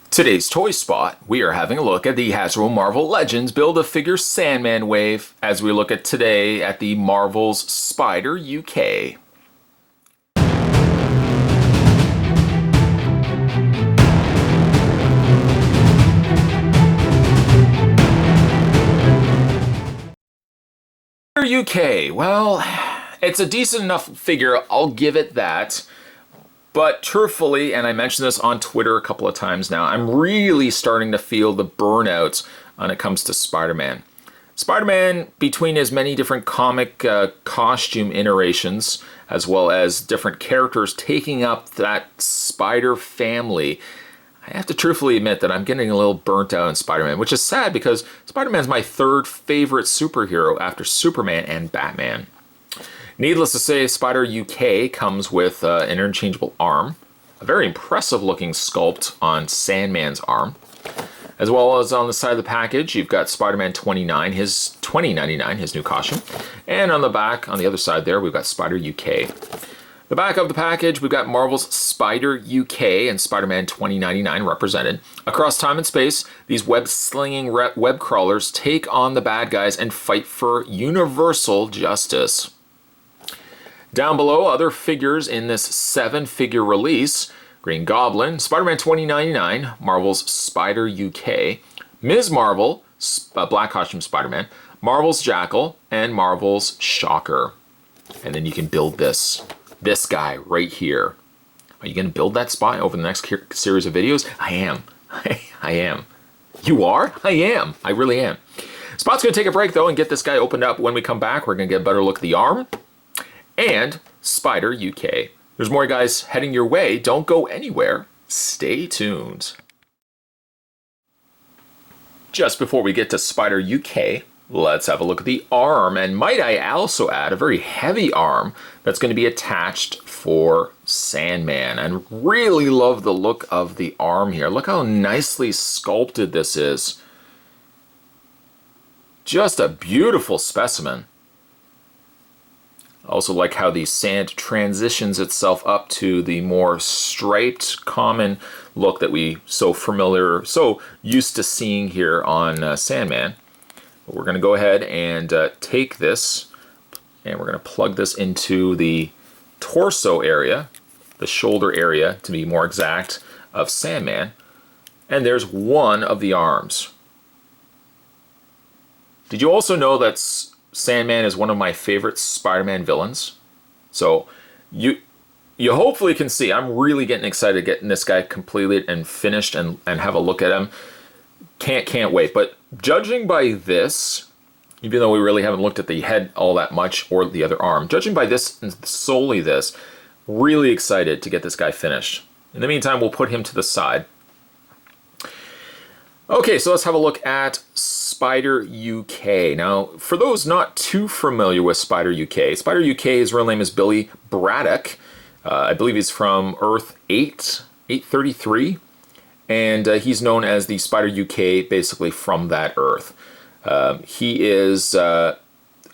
Today's Toy Spot, we are having a look at the Hasbro Marvel Legends Build-A-Figure Sandman wave as we look at today at the Marvel's Spider UK. UK, well, it's a decent enough figure, I'll give it that. But truthfully, and I mentioned this on Twitter a couple of times now, I'm really starting to feel the burnout when it comes to Spider-Man. Spider-Man, between his many different comic costume iterations, as well as different characters taking up that Spider family, I have to truthfully admit that I'm getting a little burnt out on Spider-Man, which is sad because Spider-Man's my third favorite superhero after Superman and Batman. Needless to say, Spider UK comes with an interchangeable arm, a very impressive looking sculpt on Sandman's arm, as well as on the side of the package, you've got Spider-Man 29, his 2099, his new costume, and on the back, on the other side there, we've got Spider UK. The back of the package, we've got Marvel's Spider UK and Spider-Man 2099 represented. Across time and space, these web-slinging web crawlers take on the bad guys and fight for universal justice. Down below, other figures in this 7-figure release: Green Goblin, Spider-Man 2099, Marvel's Spider UK, Ms. Marvel, Black Costume Spider-Man, Marvel's Jackal, and Marvel's Shocker. And then you can build this guy right here. Are you going to build that spot over the next series of videos? I am. I am. You are? I am. I really am. Spot's going to take a break, though, and get this guy opened up. When we come back, we're going to get a better look at the arm and Spider UK. There's more, guys, heading your way. Don't go anywhere. Stay tuned. Just before we get to Spider UK, let's have a look at the arm. And might I also add a very heavy arm that's going to be attached for Sandman. And really love the look of the arm here. Look how nicely sculpted this is. Just a beautiful specimen. Also like how the sand transitions itself up to the more striped common look that we so used to seeing here on Sandman. But we're going to go ahead and take this and we're going to plug this into the torso area, the shoulder area to be more exact, of Sandman. And there's one of the arms. Did you also know that Sandman is one of my favorite Spider-Man villains? So you hopefully can see I'm really getting excited getting this guy completed and finished and have a look at him. Can't wait. But judging by this, even though we really haven't looked at the head all that much or the other arm, judging by this and solely this, really excited to get this guy finished. In the meantime, we'll put him to the side. Okay, so let's have a look at Spider UK. Now, for those not too familiar with Spider UK, his real name is Billy Braddock. I believe he's from Earth 833, and he's known as the Spider UK basically from that Earth. He is, I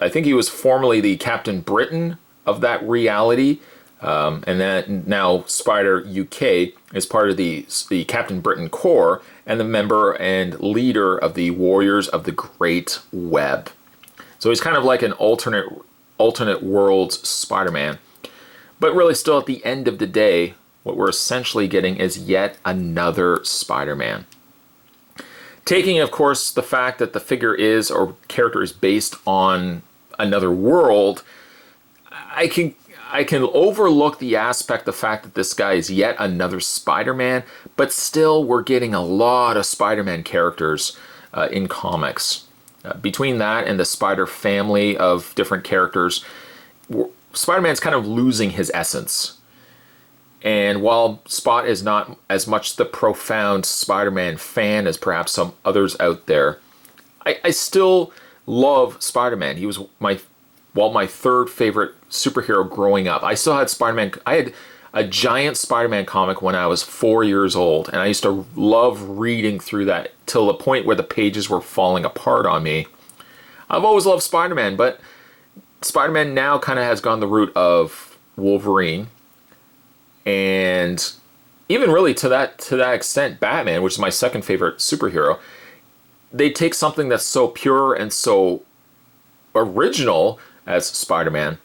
think he was formerly the Captain Britain of that reality, and that now Spider UK is part of the Captain Britain Corps and the member and leader of the Warriors of the Great Web. So he's kind of like an alternate worlds Spider-Man. But really still at the end of the day, what we're essentially getting is yet another Spider-Man. Taking, of course, the fact that the figure is, or character is based on another world, I can overlook the aspect, the fact that this guy is yet another Spider-Man, but still we're getting a lot of Spider-Man characters in comics. Between that and the Spider family of different characters, Spider-Man's kind of losing his essence. And while Spot is not as much the profound Spider-Man fan as perhaps some others out there, I still love Spider-Man. He was my third favorite superhero growing up. I still had Spider-Man. I had a giant Spider-Man comic when I was 4 years old, and I used to love reading through that till the point where the pages were falling apart on me. I've always loved Spider-Man, but Spider-Man now kind of has gone the route of Wolverine, and even really to that extent, Batman, which is my second favorite superhero, they take something that's so pure and so original as Spider-Man,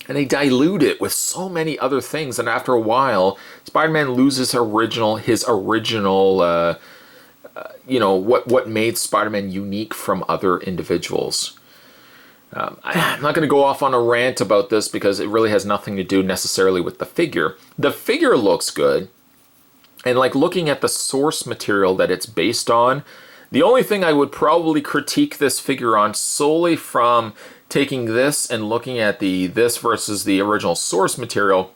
and they dilute it with so many other things. And after a while, Spider-Man loses his original, what made Spider-Man unique from other individuals. I'm not going to go off on a rant about this because it really has nothing to do necessarily with the figure. The figure looks good, and like looking at the source material that it's based on, the only thing I would probably critique this figure on solely from taking this and looking at this versus the original source material,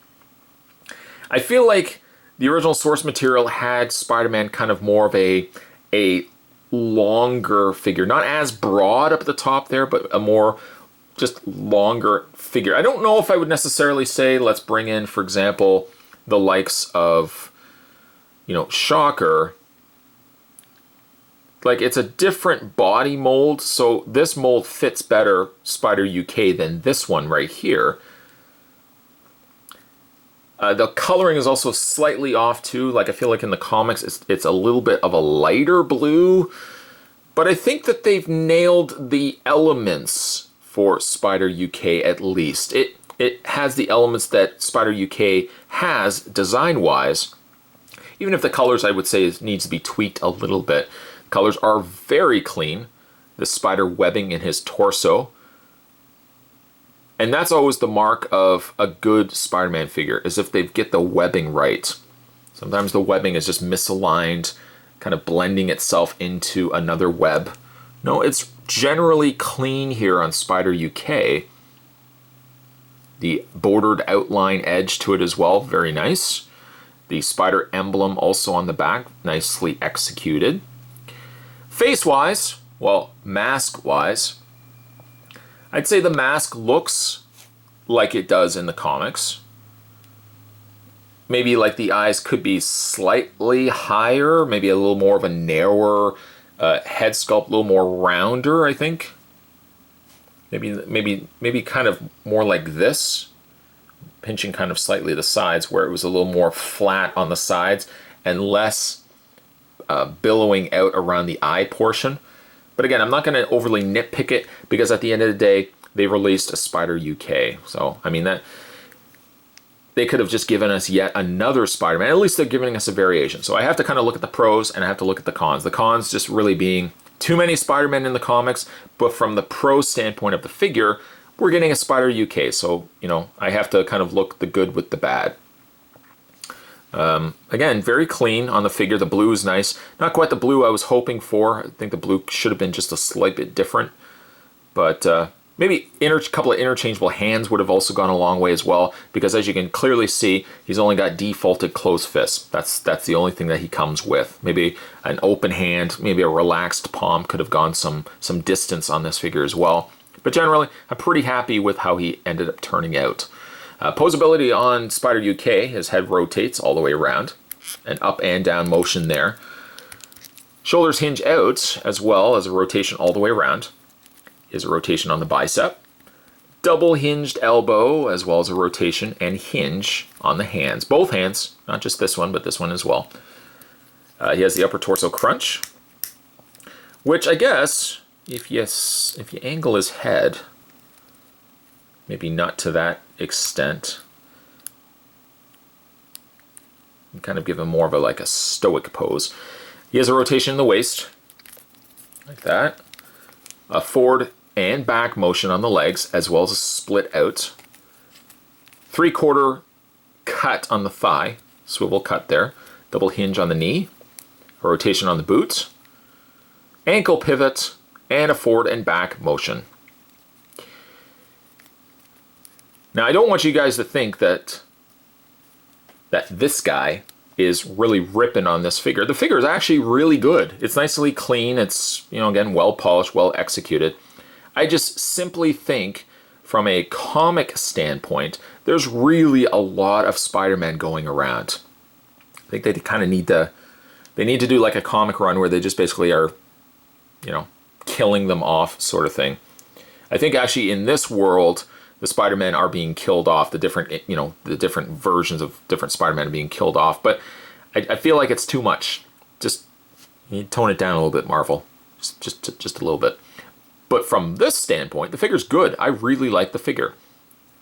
I feel like the original source material had Spider-Man kind of more of a longer figure, not as broad up at the top there, but a more just longer figure. I don't know if I would necessarily say let's bring in, for example, the likes of, Shocker. Like, it's a different body mold, so this mold fits better Spider UK than this one right here. The coloring is also slightly off too. Like, I feel like in the comics it's a little bit of a lighter blue, but I think that they've nailed the elements for Spider UK at least. It has the elements that Spider UK has design-wise, even if the colors I would say needs to be tweaked a little bit. Colors are very clean. The spider webbing in his torso. And that's always the mark of a good Spider-Man figure, is if they get the webbing right. Sometimes the webbing is just misaligned, kind of blending itself into another web. No, it's generally clean here on Spider UK. The bordered outline edge to it as well, very nice. The spider emblem also on the back, nicely executed. Face-wise, well, mask-wise, I'd say the mask looks like it does in the comics. Maybe like the eyes could be slightly higher, maybe a little more of a narrower head sculpt, a little more rounder, I think. Maybe kind of more like this, pinching kind of slightly the sides, where it was a little more flat on the sides and less billowing out around the eye portion. But again, I'm not going to overly nitpick it because at the end of the day, they released a Spider UK. So, I mean, that they could have just given us yet another Spider-Man. At least they're giving us a variation. So I have to kind of look at the pros and I have to look at the cons. The cons just really being too many Spider-Men in the comics, but from the pro standpoint of the figure, we're getting a Spider UK. So, I have to kind of look the good with the bad. Again, very clean on the figure. The blue is nice. Not quite the blue I was hoping for. I think the blue should have been just a slight bit different. But maybe a couple of interchangeable hands would have also gone a long way as well. Because as you can clearly see, he's only got defaulted closed fists. That's the only thing that he comes with. Maybe an open hand, maybe a relaxed palm could have gone some distance on this figure as well. But generally, I'm pretty happy with how he ended up turning out. Posability on Spider UK, his head rotates all the way around, an up and down motion there. Shoulders hinge out as well as a rotation all the way around. Is a rotation on the bicep. Double hinged elbow as well as a rotation and hinge on the hands. Both hands, not just this one, but this one as well. He has the upper torso crunch, which I guess if you angle his head, maybe not to that extent. And kind of give him more of a stoic pose. He has a rotation in the waist, like that. A forward and back motion on the legs, as well as a split out. 3/4 cut on the thigh, swivel cut there. Double hinge on the knee. A rotation on the boot. Ankle pivot, and a forward and back motion. Now, I don't want you guys to think that this guy is really ripping on this figure. The figure is actually really good. It's nicely clean. It's, again, well polished, well executed. I just simply think from a comic standpoint, there's really a lot of Spider-Man going around. I think they kind of need to do like a comic run where they just basically are, killing them off sort of thing. I think actually in this world, the Spider-Men are being killed off. The different versions of different Spider-Men are being killed off. But I feel like it's too much. Just you need to tone it down a little bit, Marvel. Just a little bit. But from this standpoint, the figure's good. I really like the figure.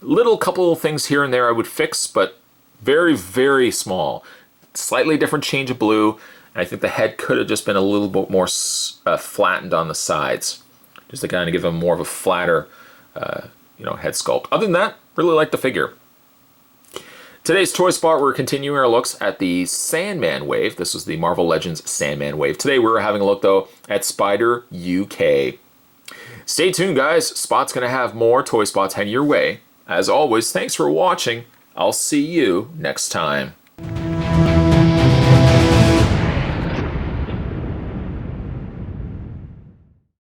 Little couple of things here and there I would fix, but very, very small. Slightly different change of blue, and I think the head could have just been a little bit more flattened on the sides, just to kind of give him more of a flatter, head sculpt. Other than that, really like the figure. Today's Toy Spot, we're continuing our looks at the Sandman wave. This was the Marvel Legends Sandman wave. Today we're having a look, though, at Spider UK. Stay tuned, guys. Spot's going to have more Toy Spots heading your way. As always, thanks for watching. I'll see you next time.